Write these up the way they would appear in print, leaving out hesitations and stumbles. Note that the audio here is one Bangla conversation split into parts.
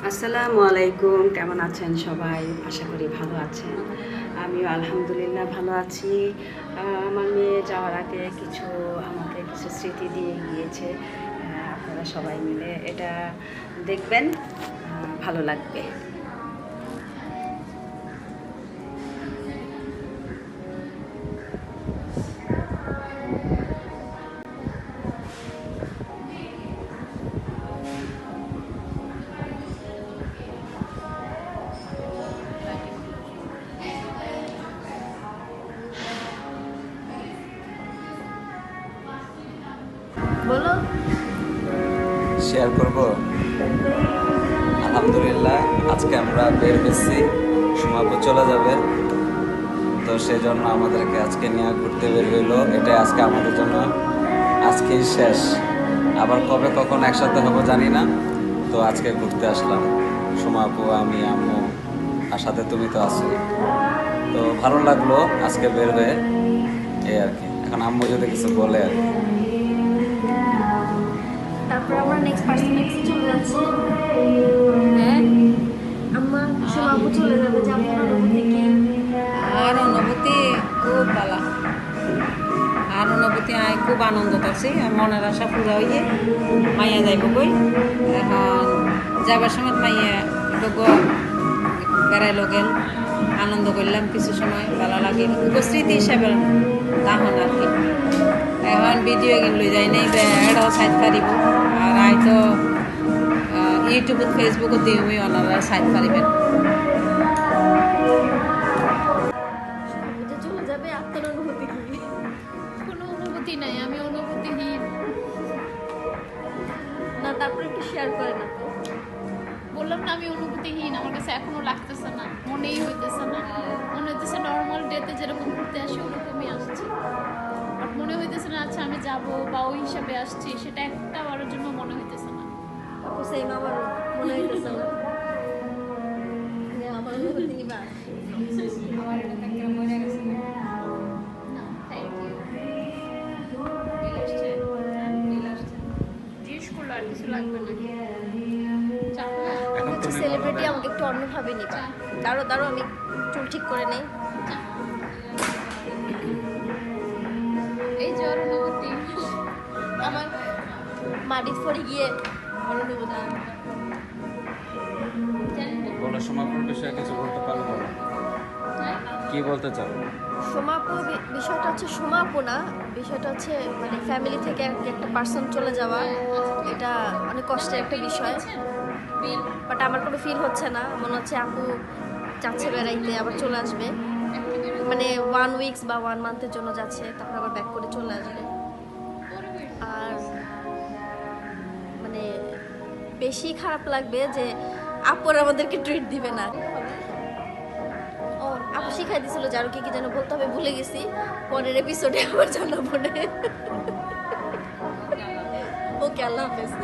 আসসালামু আলাইকুম, কেমন আছেন সবাই? আশা করি ভালো আছেন। আমিও আলহামদুলিল্লাহ ভালো আছি। আমার মেয়ে যাওয়ার আগে আমাকে কিছু স্মৃতি দিয়ে গিয়েছে। আপনারা সবাই মিলে এটা দেখবেন, ভালো লাগবে। বলো। শেয়ার করব। আলহামদুলিল্লাহ আজকে আমরা বের হয়েছি, সুমাপু চলে যাবে, তো সেই জন্য আমাদেরকে আজকে নিয়ে ঘুরতে বের হইলো। এটাই আজকে আমাদের জন্য আজকেই শেষ। আবার কবে কখন একসাথে হবো জানি না, তো আজকে ঘুরতে আসলাম সুমাপু, আমি, আম্মু, আর সাথে তুমি তো আছো। তো ভালো লাগলো আজকে বের হয়ে, এই আর কি। এখন আম্মু যদি কিছু বলে আর কি। তারপর আমরা নেক্সট পার্সোনালিটি চলে যাচ্ছি। হ্যাঁ, আমার আপু চলে যাবে, যে আপনার অনুভূতি কি? আর অনুভূতি খুব ভালো, আর অনুভূতি আমি খুব আনন্দ পাচ্ছি। মনের আশা পুরো হইয়ে মাইয়া যাইব কই। এখন যাবার সময় মাইয়া বেড়াইল গেল, আনন্দ করলাম কিছু সময়, ভালো লাগে, উপস্থিতি হিসাবে তখন আর কি। এখন ভিডিও লই যাই নাই, এটাও সাইড পারিব। আর আই তো ইউটিউবত ফেসবুকত দিই, ওনারা সাইড পারিবেন। যে চলে যাবে, আপনার অনুভূতি কি? কোনো অনুভূতি নাই, আমি অনুভূতিহীন। না, তারপর একটু শেয়ার করে না তো। বললাম না আমি অনুভূতিহীন, আমার কাছে এখনো লাগতেছে না, মনেই হইতেছে না। মনে হইতেছে নর্মাল ডেতে যেরকম ঘুরতে আসি ওরকমই আসছি, বাট মনে হইতেছে না আচ্ছা আমি যাব বা ওই হিসাবে আসছি, সেটা একটা বারের জন্য মনে হইতেছে না। আপু সেম, আমারও মনে হইতেছে না যে আমার অনুভূতি বা আমার এটা থেকে মরে গেছে। না, থ্যাংক ইউ। জিজ্ঞেস করলো আর কিছু লাগবে নাকি? চাপ না? হচ্ছে সেলিব্রিটি আমাকে একটু অন্যভাবে নিবা। দাঁড়ো আমি চুল ঠিক করে নেই। এই যে ওর অনুভূতি। আমার মাটির পরে গিয়ে আমার অনুভূতি। জানি না। বলো, সুমাপুর বিষয়ে কিছু বলতে পারবো? হ্যাঁ? কি বলতে চাও? সোমাপু বিষয়টা হচ্ছে সোমাপু না, বিষয়টা হচ্ছে মানে ফ্যামিলি থেকে একটা পার্সন চলে যাওয়া, এটা অনেক কষ্টের একটা বিষয়। বিল বাট আমার কোনো ফিল হচ্ছে না, মনে হচ্ছে আপু যাচ্ছে বেড়াইতে, আবার চলে আসবে, মানে 1 উইকস বা 1 মান্থের জন্য যাচ্ছে, তারপর আবার ব্যাক করে চলে আসবে। আর মানে বেশি খারাপ লাগবে যে আপুর আমাদেরকে ট্রিট দিবে না। ও আপু শিখাই দিছিল যে আরো কি কি যেন বলতে হবে, ভুলে গেছি, পরের এপিসোডে আবার জানাবো না। ওকে, আল্লাহ হাফেজ।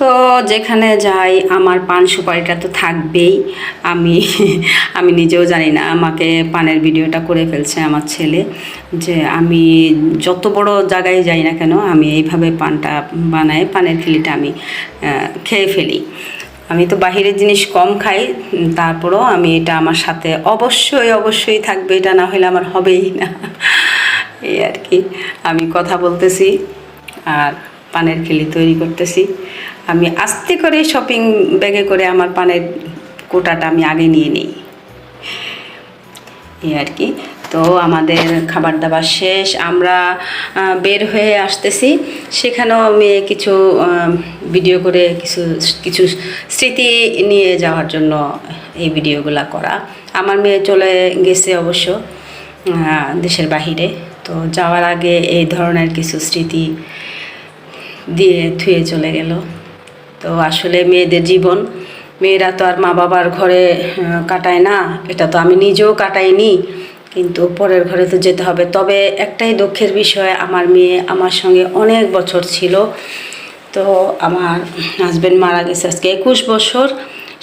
তো যেখানে যাই আমার পান সুপারিটা তো থাকবেই। আমি আমি নিজেও জানি না, আমাকে পানের ভিডিওটা করে ফেলছে আমার ছেলে, যে আমি যত বড় জায়গায় যাই না কেন আমি এইভাবে পানটা বানাই, পানের খিলিটা আমি খেয়ে ফেলি। আমি তো বাহিরের জিনিস কম খাই, তারপরেও আমি এটা আমার সাথে অবশ্যই থাকবে, এটা না হলে আমার হবেই না। এই আর কি, আমি কথা বলতেছি আর পানের খিলি তৈরি করতেছি। আমি আস্তে করে শপিং ব্যাগে করে আমার পানের কোটাটা আমি আগে নিয়ে নিই, এই আর কি। তো আমাদের খাবার দাবার শেষ, আমরা বের হয়ে আসতেছি। সেখানেও আমি কিছু ভিডিও করে কিছু স্মৃতি নিয়ে যাওয়ার জন্য এই ভিডিওগুলো করা। আমার মেয়ে চলে গেছে অবশ্য দেশের বাহিরে, তো যাওয়ার আগে এই ধরনের কিছু স্মৃতি দিয়ে থুয়ে চলে গেল। তো আসলে মেয়েদের জীবন, মেয়েরা তো আর মা বাবার ঘরে কাটায় না, এটা তো আমি নিজেও কাটাইনি, কিন্তু পরের ঘরে তো যেতে হবে। তবে একটাই দুঃখের বিষয়, আমার মেয়ে আমার সঙ্গে অনেক বছর ছিল। তো আমার হাজব্যান্ড মারা গেছে আজকে 21 বছর,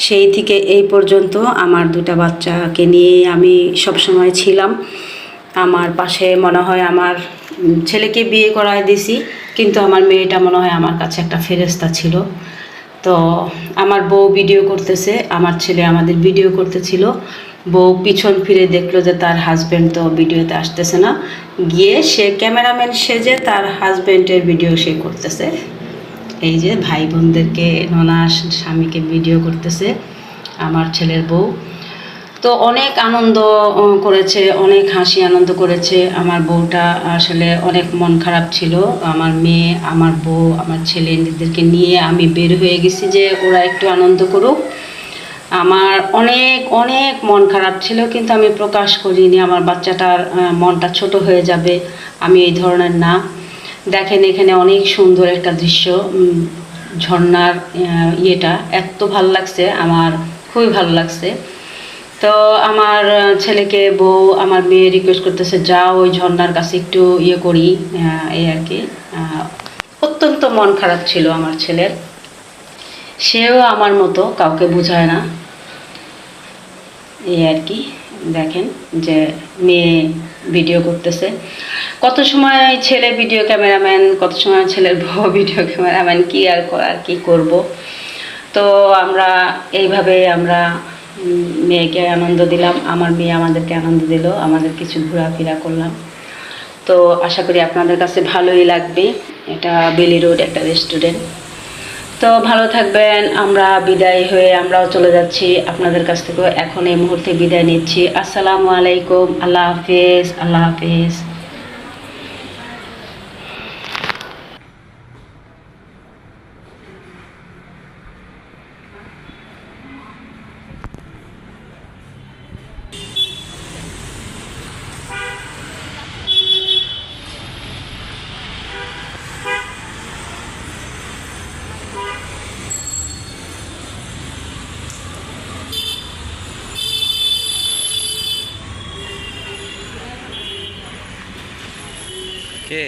সেই থেকে এই পর্যন্ত আমার দুটা বাচ্চাকে নিয়ে আমি সবসময় ছিলাম। আমার পাশে মনে হয় আমার ছেলেকে বিয়ে করায় দিছি, কিন্তু আমার মেয়েটা মনে হয় আমার কাছে একটা ফেরেস্তা ছিল। তো আমার বউ ভিডিও করতেছে, আমার ছেলে আমাদের ভিডিও করতেছিল, বউ পিছন ফিরে দেখলো যে তার হাজব্যান্ড তো ভিডিওতে আসতেছে না, গিয়ে সে ক্যামেরাম্যান সেজে তার হাজব্যান্ডের ভিডিও সে করতেছে। এই যে ভাই বোনদেরকে, ননা স্বামীকে ভিডিও করতেছে আমার ছেলের বউ। তো অনেক আনন্দ করেছে, অনেক হাসি আনন্দ করেছে। আমার বউটা আসলে অনেক মন খারাপ ছিল। আমার মেয়ে, আমার বউ, আমার ছেলে এদেরকে নিয়ে আমি বের হয়ে গেছি যে ওরা একটু আনন্দ করুক। আমার অনেক অনেক মন খারাপ ছিল, কিন্তু আমি প্রকাশ করিনি। আমার বাচ্চাটার মনটা ছোট হয়ে যাবে, আমি এই ধরনের না। দেখেন এখানে অনেক সুন্দর একটা দৃশ্য, ঝর্ণার ইয়েটা এত ভালো লাগছে, আমার খুবই ভালো লাগছে। তো আমার ছেলেকে বউ, আমার মেয়ে রিকোয়েস্ট করতেছে যাও ওই ঝর্ণার কাছে একটু ইয়ে করি, এই আর কি। অত্যন্ত মন খারাপ ছিল আমার ছেলের, সেও আমার মতো কাউকে বোঝায় না, এই আর কি। দেখেন যে মেয়ে ভিডিও করতেছে, কত সময় ছেলে ভিডিও ক্যামেরাম্যান, কত সময় ছেলের বউ ভিডিও ক্যামেরাম্যান, কি আর কি করব। তো আমরা এইভাবে আমরা মেয়েকে আনন্দ দিলাম, আমার মেয়ে আমাদেরকে আনন্দ দিল, আমাদের কিছু ঘোরাফেরা করলাম। তো আশা করি আপনাদের কাছে ভালোই লাগবে। এটা বেলি রোড একটা রেস্টুরেন্ট। তো ভালো থাকবেন, আমরা বিদায় হয়ে আমরাও চলে যাচ্ছি আপনাদের কাছ থেকে। এখন এই মুহূর্তে বিদায় নিচ্ছি। আসসালামু আলাইকুম, আল্লাহ হাফেজ, আল্লাহ হাফেজ। কে